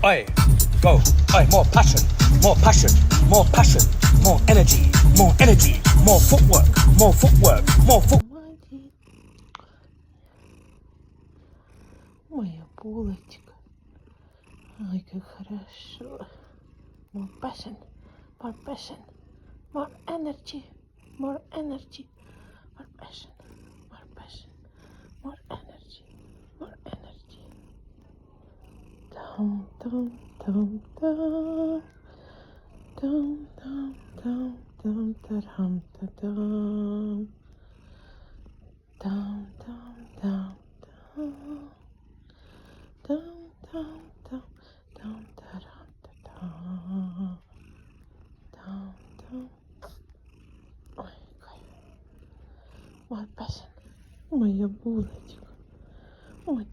Oi, go. Oi, more passion, more passion, more passion, more energy, more energy, more footwork, more footwork, more foot. Моя булочка. Ой, как хорошо. More passion, more passion, more energy, more energy, more passion, more passion, more energy, more energy. Dum dum dum dum. Dum dum dum dum da dum da dum. Dum dum dum dum. Dum dum dum dum da dum da dum. Dum dum. Ой, кайф. Мой песен, моя булочка, мой